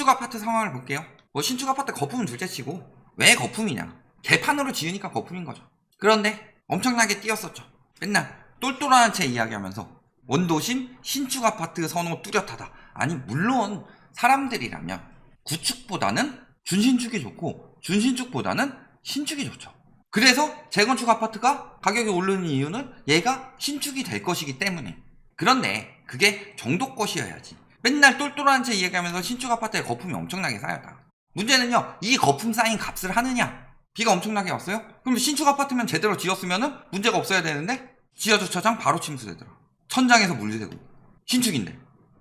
신축 아파트 상황을 볼게요. 뭐 신축 아파트 거품은 둘째치고 왜 거품이냐? 개판으로 지으니까 거품인 거죠. 그런데 엄청나게 뛰었었죠. 맨날 똘똘한 채 이야기하면서 원도심 신축 아파트 선호 뚜렷하다. 아니 물론 사람들이라면 구축보다는 준신축이 좋고 준신축보다는 신축이 좋죠. 그래서 재건축 아파트가 가격이 오르는 이유는 얘가 신축이 될 것이기 때문에. 그런데 그게 정도 것이어야지. 맨날 똘똘한 채 이야기하면서 신축 아파트에 거품이 엄청나게 쌓였다. 문제는요, 이 거품 쌓인 값을 하느냐? 비가 엄청나게 왔어요? 그럼 신축 아파트면 제대로 지었으면 문제가 없어야 되는데 지하주차장 바로 침수되더라. 천장에서 물리대고. 신축인데.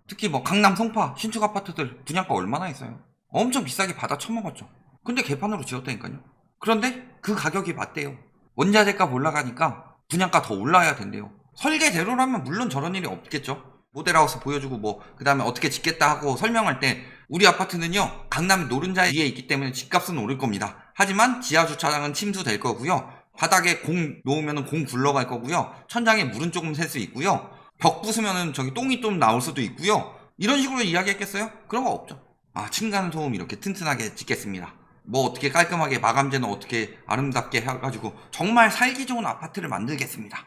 특히 뭐 강남 송파 신축 아파트들 분양가 얼마나 있어요? 엄청 비싸게 받아 처먹었죠. 근데 개판으로 지었다니까요. 그런데 그 가격이 맞대요. 원자재값 올라가니까 분양가 더 올라야 된대요. 설계대로라면 물론 저런 일이 없겠죠. 모델하우스 보여주고 뭐 그 다음에 어떻게 짓겠다 하고 설명할 때 우리 아파트는요 강남 노른자 위에 있기 때문에 집값은 오를 겁니다. 하지만 지하주차장은 침수될 거고요. 바닥에 공 놓으면 공 굴러갈 거고요. 천장에 물은 조금 셀 수 있고요. 벽 부수면 저기 똥이 좀 나올 수도 있고요. 이런 식으로 이야기했겠어요? 그런 거 없죠. 아, 층간소음 이렇게 튼튼하게 짓겠습니다. 뭐 어떻게 깔끔하게 마감재는 어떻게 아름답게 해가지고 정말 살기 좋은 아파트를 만들겠습니다.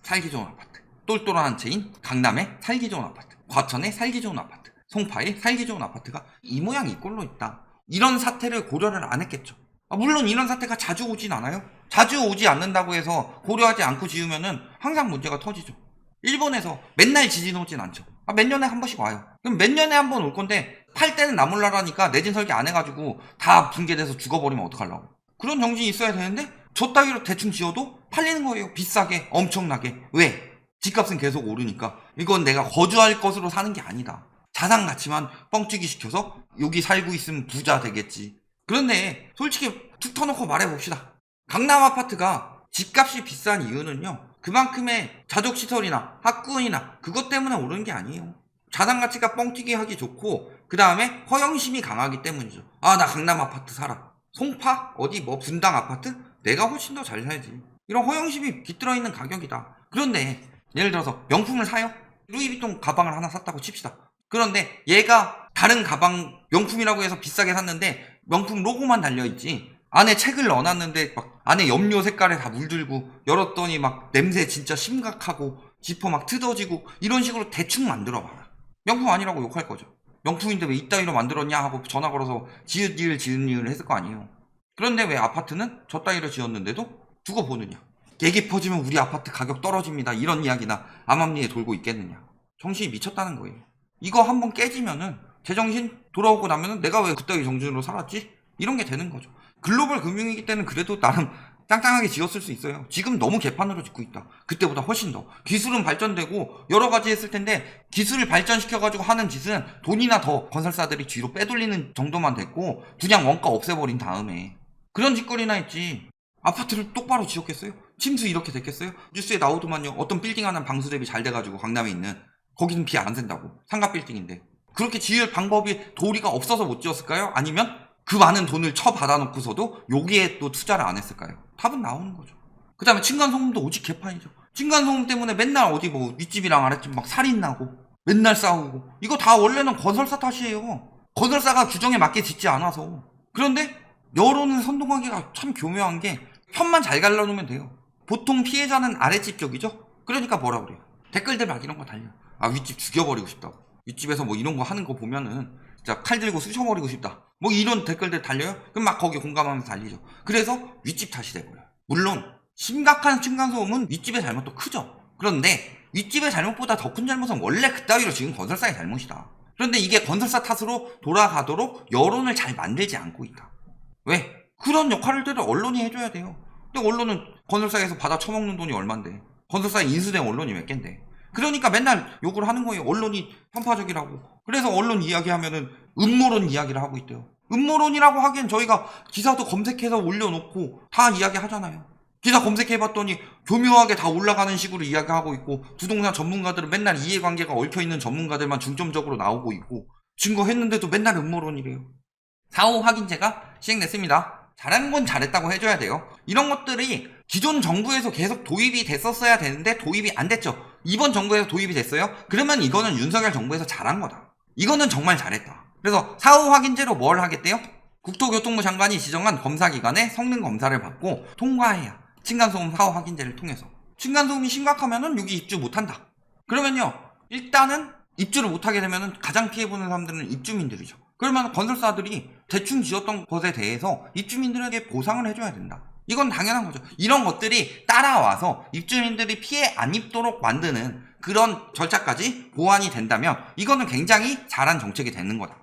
살기 좋은 아파트. 똘똘한 채인 강남의 살기 좋은 아파트, 과천의 살기 좋은 아파트, 송파의 살기 좋은 아파트가 이 모양 이 꼴로 있다. 이런 사태를 고려를 안 했겠죠. 물론 이런 사태가 자주 오진 않아요. 자주 오지 않는다고 해서 고려하지 않고 지으면은 항상 문제가 터지죠. 일본에서 맨날 지진 오진 않죠. 몇 년에 한 번씩 와요. 그럼 몇 년에 한 번 올 건데 팔 때는 나몰라라니까 내진 설계 안 해가지고 다 붕괴돼서 죽어버리면 어떡하려고. 그런 정신이 있어야 되는데 저 따위로 대충 지어도 팔리는 거예요. 비싸게 엄청나게. 왜? 집값은 계속 오르니까. 이건 내가 거주할 것으로 사는 게 아니다. 자산 가치만 뻥튀기 시켜서 여기 살고 있으면 부자 되겠지. 그런데 솔직히 툭 터놓고 말해봅시다. 강남 아파트가 집값이 비싼 이유는요, 그만큼의 자족시설이나 학군이나 그것 때문에 오르는 게 아니에요. 자산가치가 뻥튀기 하기 좋고 그 다음에 허영심이 강하기 때문이죠. 아, 나 강남 아파트 살아. 송파? 어디 뭐 분당 아파트? 내가 훨씬 더 잘 살지. 이런 허영심이 깃들어 있는 가격이다. 그런데 예를 들어서 명품을 사요? 루이비통 가방을 하나 샀다고 칩시다. 그런데 얘가 다른 가방 명품이라고 해서 비싸게 샀는데 명품 로고만 달려있지, 안에 책을 넣어놨는데 막 안에 염료 색깔에 다 물들고 열었더니 막 냄새 진짜 심각하고 지퍼 막 뜯어지고 이런 식으로 대충 만들어봐라. 명품 아니라고 욕할 거죠. 명품인데 왜 이따위로 만들었냐 하고 전화 걸어서 지읒 지읒 했을 거 아니에요. 그런데 왜 아파트는 저 따위로 지었는데도 두고 보느냐. 얘기 퍼지면 우리 아파트 가격 떨어집니다. 이런 이야기나 암암리에 돌고 있겠느냐. 정신이 미쳤다는 거예요. 이거 한번 깨지면은 제정신 돌아오고 나면은 내가 왜 그따위 정신으로 살았지? 이런 게 되는 거죠. 글로벌 금융위기 때는 그래도 나름 짱짱하게 지었을 수 있어요. 지금 너무 개판으로 짓고 있다. 그때보다 훨씬 더. 기술은 발전되고 여러 가지 했을 텐데 기술을 발전시켜가지고 하는 짓은 돈이나 더 건설사들이 뒤로 빼돌리는 정도만 됐고 그냥 원가 없애버린 다음에 그런 짓거리나 했지. 아파트를 똑바로 지었겠어요? 침수 이렇게 됐겠어요? 뉴스에 나오더만요. 어떤 빌딩 하나 방수 대비 잘 돼가지고 강남에 있는 거기는 비 안 샌다고. 상가 빌딩인데. 그렇게 지을 방법이 도리가 없어서 못 지었을까요? 아니면 그 많은 돈을 쳐받아놓고서도 여기에 또 투자를 안 했을까요? 답은 나오는 거죠. 그 다음에 층간소음도 오직 개판이죠. 층간소음 때문에 맨날 어디 뭐 윗집이랑 아랫집 막 살인나고 맨날 싸우고 이거 다 원래는 건설사 탓이에요. 건설사가 규정에 맞게 짓지 않아서. 그런데 여론은 선동하기가 참 교묘한 게 편만 잘 갈라놓으면 돼요. 보통 피해자는 아랫집 쪽이죠. 그러니까 뭐라 그래요? 댓글들 막 이런 거 달려. 아, 윗집 죽여버리고 싶다고. 윗집에서 뭐 이런 거 하는 거 보면은 진짜 칼 들고 쑤셔버리고 싶다. 뭐 이런 댓글들 달려요? 그럼 막 거기 공감하면서 달리죠. 그래서 윗집 탓이 돼버려요. 물론 심각한 층간소음은 윗집의 잘못도 크죠. 그런데 윗집의 잘못보다 더 큰 잘못은 원래 그따위로 지금 건설사의 잘못이다. 그런데 이게 건설사 탓으로 돌아가도록 여론을 잘 만들지 않고 있다. 왜? 그런 역할들을 언론이 해줘야 돼요. 근데 언론은 건설사에서 받아 처먹는 돈이 얼만데, 건설사에 인수된 언론이 몇 갠데. 그러니까 맨날 욕을 하는 거예요. 언론이 편파적이라고. 그래서 언론 이야기하면은 음모론 이야기를 하고 있대요. 음모론이라고 하기엔 저희가 기사도 검색해서 올려놓고 다 이야기하잖아요. 기사 검색해봤더니 교묘하게 다 올라가는 식으로 이야기하고 있고, 부동산 전문가들은 맨날 이해관계가 얽혀있는 전문가들만 중점적으로 나오고 있고, 증거했는데도 맨날 음모론이래요. 사후 확인제가 시행됐습니다. 잘한 건 잘했다고 해줘야 돼요. 이런 것들이 기존 정부에서 계속 도입이 됐었어야 되는데 도입이 안 됐죠. 이번 정부에서 도입이 됐어요? 그러면 이거는 윤석열 정부에서 잘한 거다. 이거는 정말 잘했다. 그래서 사후 확인제로 뭘 하겠대요? 국토교통부 장관이 지정한 검사기관에 성능 검사를 받고 통과해야 층간소음 사후 확인제를 통해서 층간소음이 심각하면은 여기 입주 못한다. 그러면요, 일단은 입주를 못하게 되면은 가장 피해보는 사람들은 입주민들이죠. 그러면 건설사들이 대충 지었던 것에 대해서 입주민들에게 보상을 해줘야 된다. 이건 당연한 거죠. 이런 것들이 따라와서 입주민들이 피해 안 입도록 만드는 그런 절차까지 보완이 된다면 이거는 굉장히 잘한 정책이 되는 거다.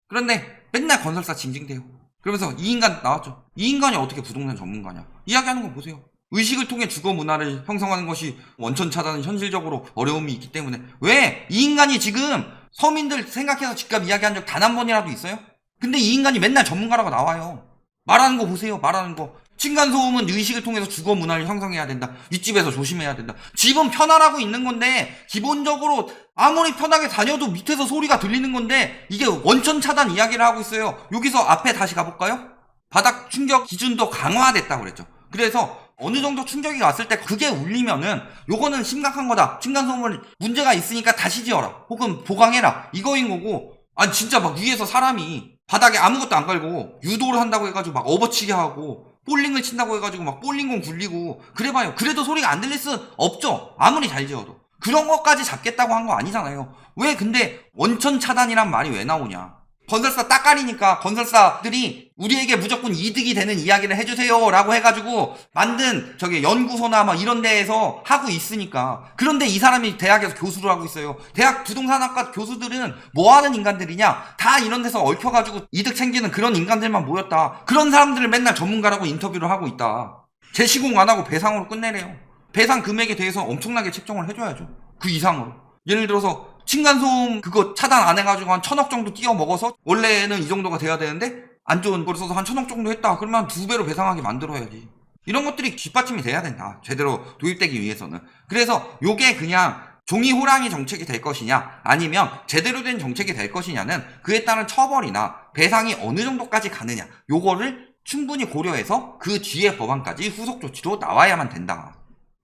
그런데 맨날 건설사 징징대요. 그러면서 이 인간 나왔죠. 이 인간이 어떻게 부동산 전문가냐. 이야기하는 거 보세요. 의식을 통해 주거 문화를 형성하는 것이 원천 차단은 현실적으로 어려움이 있기 때문에. 왜? 이 인간이 지금 서민들 생각해서 집값 이야기한 적 단 한 번이라도 있어요? 근데 이 인간이 맨날 전문가라고 나와요. 말하는 거 보세요. 말하는 거. 층간소음은 의식을 통해서 주거 문화를 형성해야 된다. 윗집에서 조심해야 된다. 집은 편안하고 있는 건데 기본적으로 아무리 편하게 다녀도 밑에서 소리가 들리는 건데 이게 원천 차단 이야기를 하고 있어요. 여기서 앞에 다시 가볼까요? 바닥 충격 기준도 강화됐다고 그랬죠. 그래서 어느 정도 충격이 왔을 때 그게 울리면은 요거는 심각한 거다. 층간소음을 문제가 있으니까 다시 지어라. 혹은 보강해라. 이거인 거고, 아니 진짜 막 위에서 사람이 바닥에 아무것도 안 깔고 유도를 한다고 해가지고 막 업어치게 하고 볼링을 친다고 해가지고 막 볼링공 굴리고 그래봐요. 그래도 소리가 안 들릴 수 없죠. 아무리 잘 지어도. 그런 것까지 잡겠다고 한 거 아니잖아요. 왜 근데 원천 차단이란 말이 왜 나오냐. 건설사 따까리니까 건설사들이 우리에게 무조건 이득이 되는 이야기를 해주세요 라고 해가지고 만든 저기 연구소나 막 이런 데에서 하고 있으니까. 그런데 이 사람이 대학에서 교수를 하고 있어요. 대학 부동산학과 교수들은 뭐 하는 인간들이냐. 다 이런 데서 얽혀가지고 이득 챙기는 그런 인간들만 모였다. 그런 사람들을 맨날 전문가라고 인터뷰를 하고 있다. 재시공 안 하고 배상으로 끝내래요. 배상 금액에 대해서 엄청나게 책정을 해줘야죠. 그 이상으로. 예를 들어서 층간소음 그거 차단 안 해가지고 한 1,000억 정도 띄워 먹어서 원래는 이 정도가 돼야 되는데 안 좋은 걸 써서 한 1,000억 정도 했다. 그러면 2배로 배상하게 만들어야지. 이런 것들이 뒷받침이 돼야 된다. 제대로 도입되기 위해서는. 그래서 요게 그냥 종이 호랑이 정책이 될 것이냐 아니면 제대로 된 정책이 될 것이냐는 그에 따른 처벌이나 배상이 어느 정도까지 가느냐 요거를 충분히 고려해서 그 뒤에 법안까지 후속 조치도 나와야만 된다.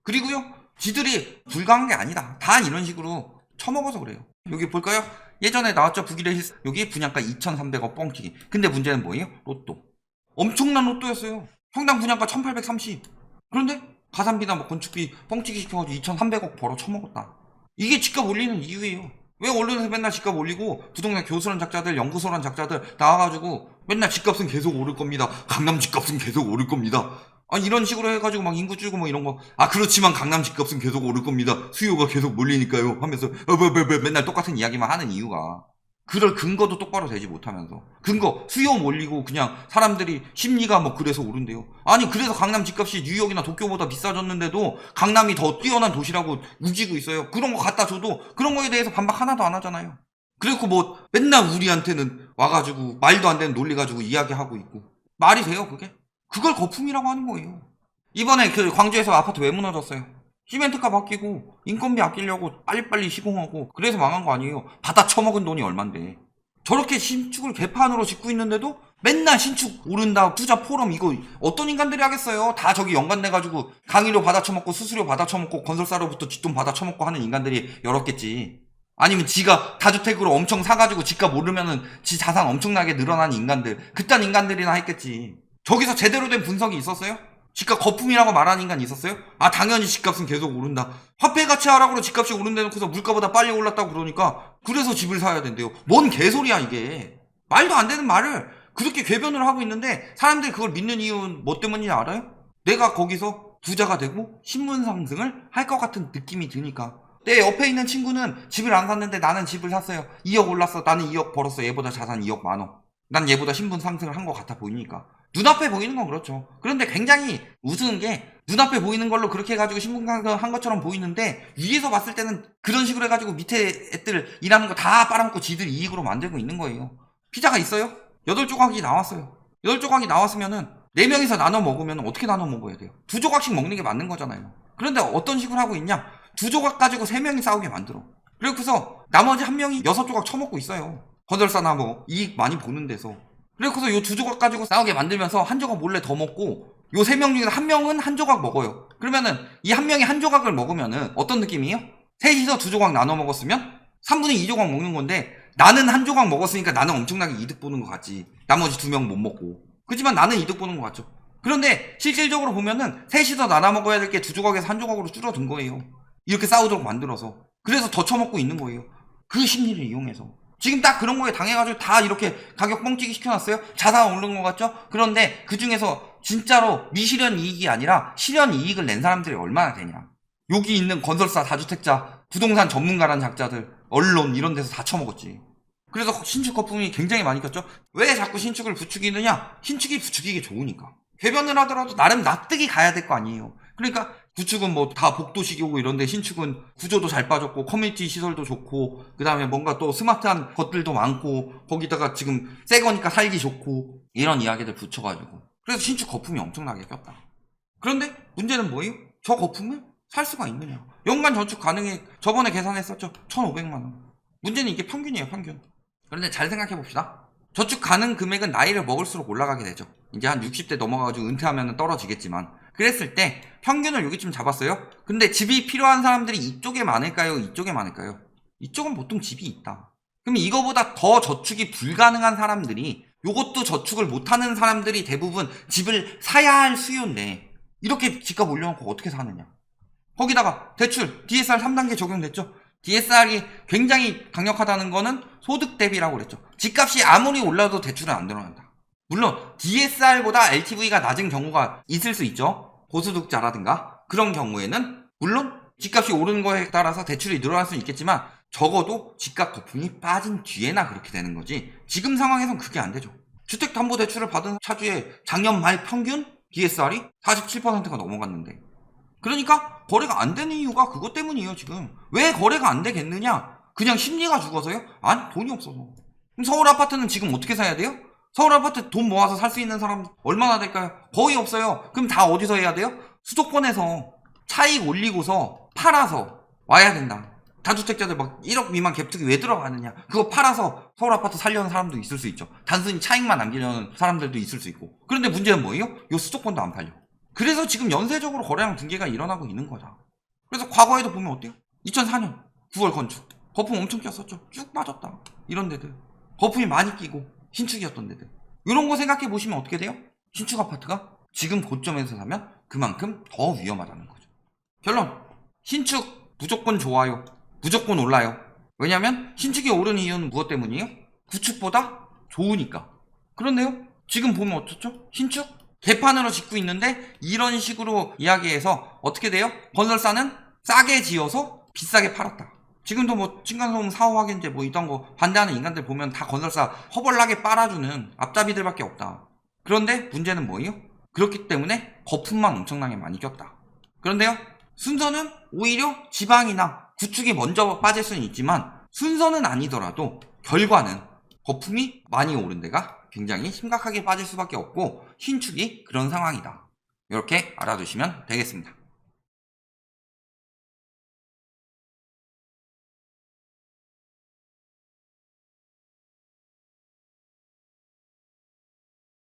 그리고요, 지들이 불가한 게 아니다. 다 이런 식으로 처먹어서 그래요. 여기 볼까요? 예전에 나왔죠. 북일의 힐스. 여기 분양가 2,300억 뻥튀기. 근데 문제는 뭐예요? 로또. 엄청난 로또였어요. 평당 분양가 1,830. 그런데 가산비나 뭐 건축비 뻥튀기 시켜가지고 2,300억 벌어 처먹었다. 이게 집값 올리는 이유예요. 왜 언론에서 맨날 집값 올리고 부동산 교수란 작자들, 연구소란 작자들 나와가지고 맨날 집값은 계속 오를 겁니다. 강남 집값은 계속 오를 겁니다. 아, 이런 식으로 해가지고 막 인구 줄고 뭐 이런 거. 아, 그렇지만 강남 집값은 계속 오를 겁니다. 수요가 계속 몰리니까요. 하면서 맨날 똑같은 이야기만 하는 이유가 그럴 근거도 똑바로 되지 못하면서 근거 수요 몰리고 그냥 사람들이 심리가 뭐 그래서 오른대요. 아니 그래서 강남 집값이 뉴욕이나 도쿄보다 비싸졌는데도 강남이 더 뛰어난 도시라고 우기고 있어요. 그런 거 갖다 줘도 그런 거에 대해서 반박 하나도 안 하잖아요. 그리고 뭐 맨날 우리한테는 와가지고 말도 안 되는 논리 가지고 이야기하고 있고 말이 돼요 그게? 그걸 거품이라고 하는 거예요. 이번에 그 광주에서 아파트 왜 무너졌어요? 시멘트가 바뀌고 인건비 아끼려고 빨리빨리 시공하고 그래서 망한 거 아니에요. 받아 처먹은 돈이 얼만데. 저렇게 신축을 개판으로 짓고 있는데도 맨날 신축 오른다 투자 포럼 이거 어떤 인간들이 하겠어요. 다 저기 연관돼가지고 강의료 받아 처먹고 수수료 받아 처먹고 건설사로부터 뒷돈 받아 처먹고 하는 인간들이 열었겠지. 아니면 지가 다주택으로 엄청 사가지고 집값 오르면은 지 자산 엄청나게 늘어나는 인간들 그딴 인간들이나 했겠지. 저기서 제대로 된 분석이 있었어요? 집값 거품이라고 말하는 인간이 있었어요? 아 당연히 집값은 계속 오른다. 화폐 가치 하락으로 집값이 오른다 놓고서 물가보다 빨리 올랐다고 그러니까 그래서 집을 사야 된대요. 뭔 개소리야 이게. 말도 안 되는 말을 그렇게 궤변을 하고 있는데 사람들이 그걸 믿는 이유는 뭐 때문인지 알아요? 내가 거기서 부자가 되고 신분 상승을 할 것 같은 느낌이 드니까. 내 옆에 있는 친구는 집을 안 샀는데 나는 집을 샀어요. 2억 올랐어. 나는 2억 벌었어. 얘보다 자산 2억 많어. 난 얘보다 신분 상승을 한 것 같아 보이니까. 눈앞에 보이는 건 그렇죠. 그런데 굉장히 우스운 게 눈앞에 보이는 걸로 그렇게 해가지고 신분 상승을 한 것처럼 보이는데 위에서 봤을 때는 그런 식으로 해가지고 밑에 애들 일하는 거 다 빨아먹고 지들 이익으로 만들고 있는 거예요. 피자가 있어요? 8조각이 나왔어요. 8조각이 나왔으면은 4명이서 나눠 먹으면 어떻게 나눠 먹어야 돼요? 2조각씩 먹는 게 맞는 거잖아요. 그런데 어떤 식으로 하고 있냐? 2조각 가지고 3명이 싸우게 만들어. 그래서 나머지 1명이 6조각 처먹고 있어요. 건설사나 뭐 이익 많이 보는 데서. 그래서 요 2조각 가지고 싸우게 만들면서 1조각 몰래 더 먹고 요 3명 중에서 1명은 1조각 먹어요. 그러면은 이 1명이 1조각을 먹으면은 어떤 느낌이에요? 셋이서 2조각 나눠 먹었으면 3분의 2조각 먹는 건데 나는 한 조각 먹었으니까 나는 엄청나게 이득 보는 것 같지. 나머지 2명 못 먹고. 그렇지만 나는 이득 보는 것 같죠. 그런데 실질적으로 보면은 셋이서 나눠 먹어야 될 게 2조각에서 1조각으로 줄어든 거예요. 이렇게 싸우도록 만들어서. 그래서 더 처먹고 있는 거예요. 그 심리를 이용해서. 지금 딱 그런 거에 당해가지고 다 이렇게 가격 뻥튀기 시켜놨어요. 자산 오른 것 같죠? 그런데 그 중에서 진짜로 미실현 이익이 아니라 실현 이익을 낸 사람들이 얼마나 되냐. 여기 있는 건설사, 다주택자, 부동산 전문가라는 작자들, 언론 이런 데서 다 처먹었지. 그래서 신축 거품이 굉장히 많이 꼈죠. 왜 자꾸 신축을 부추기느냐? 신축이 부추기기 좋으니까. 궤변을 하더라도 나름 납득이 가야 될 거 아니에요. 그러니까 구축은 뭐 다 복도식이고 이런데 신축은 구조도 잘 빠졌고 커뮤니티 시설도 좋고 그 다음에 뭔가 또 스마트한 것들도 많고 거기다가 지금 새 거니까 살기 좋고 이런 이야기들 붙여가지고 그래서 신축 거품이 엄청나게 꼈다. 그런데 문제는 뭐예요? 저 거품을 살 수가 있느냐. 연간 저축 가능해. 저번에 계산했었죠. 1,500만원. 문제는 이게 평균이에요, 평균. 그런데 잘 생각해 봅시다. 저축 가능 금액은 나이를 먹을수록 올라가게 되죠. 이제 한 60대 넘어가가지고 은퇴하면 떨어지겠지만 그랬을 때 평균을 여기쯤 잡았어요. 근데 집이 필요한 사람들이 이쪽에 많을까요? 이쪽에 많을까요? 이쪽은 보통 집이 있다. 그럼 이거보다 더 저축이 불가능한 사람들이 요것도 저축을 못하는 사람들이 대부분 집을 사야 할 수요인데 이렇게 집값 올려놓고 어떻게 사느냐. 거기다가 대출 DSR 3단계 적용됐죠. DSR이 굉장히 강력하다는 거는 소득 대비라고 그랬죠. 집값이 아무리 올라도 대출은 안 늘어난다. 물론 DSR보다 LTV가 낮은 경우가 있을 수 있죠. 고소득자라든가 그런 경우에는 물론 집값이 오르는 거에 따라서 대출이 늘어날 수는 있겠지만 적어도 집값 거품이 빠진 뒤에나 그렇게 되는 거지 지금 상황에선 그게 안 되죠. 주택담보대출을 받은 차주의 작년 말 평균 DSR이 47%가 넘어갔는데 그러니까 거래가 안 되는 이유가 그것 때문이에요. 지금 왜 거래가 안 되겠느냐. 그냥 심리가 죽어서요? 아니 돈이 없어서. 그럼 서울 아파트는 지금 어떻게 사야 돼요? 서울 아파트 돈 모아서 살 수 있는 사람 얼마나 될까요? 거의 없어요. 그럼 다 어디서 해야 돼요? 수도권에서 차익 올리고서 팔아서 와야 된다. 다주택자들 막 1억 미만 갭투기 왜 들어가느냐. 그거 팔아서 서울 아파트 살려는 사람도 있을 수 있죠. 단순히 차익만 남기려는 사람들도 있을 수 있고. 그런데 문제는 뭐예요? 요 수도권도 안 팔려. 그래서 지금 연쇄적으로 거래량 붕괴가 일어나고 있는 거죠. 그래서 과거에도 보면 어때요? 2004년 9월 건축 거품 엄청 꼈었죠. 쭉 빠졌다. 이런 데들 거품이 많이 끼고 신축이었던 데들 이런 거 생각해 보시면 어떻게 돼요? 신축 아파트가 지금 고점에서 사면 그만큼 더 위험하다는 거죠. 결론 신축 무조건 좋아요. 무조건 올라요. 왜냐면 신축이 오르는 이유는 무엇 때문이에요? 구축보다 좋으니까. 그런데요 지금 보면 어떻죠? 신축 개판으로 짓고 있는데 이런 식으로 이야기해서 어떻게 돼요? 건설사는 싸게 지어서 비싸게 팔았다. 지금도 뭐 층간소음 사후 확인제 뭐 이런 거 반대하는 인간들 보면 다 건설사 허벌나게 빨아주는 앞잡이들밖에 없다. 그런데 문제는 뭐예요? 그렇기 때문에 거품만 엄청나게 많이 꼈다. 그런데요 순서는 오히려 지방이나 구축이 먼저 빠질 수는 있지만 순서는 아니더라도 결과는 거품이 많이 오른 데가 굉장히 심각하게 빠질 수밖에 없고 신축이 그런 상황이다. 이렇게 알아두시면 되겠습니다.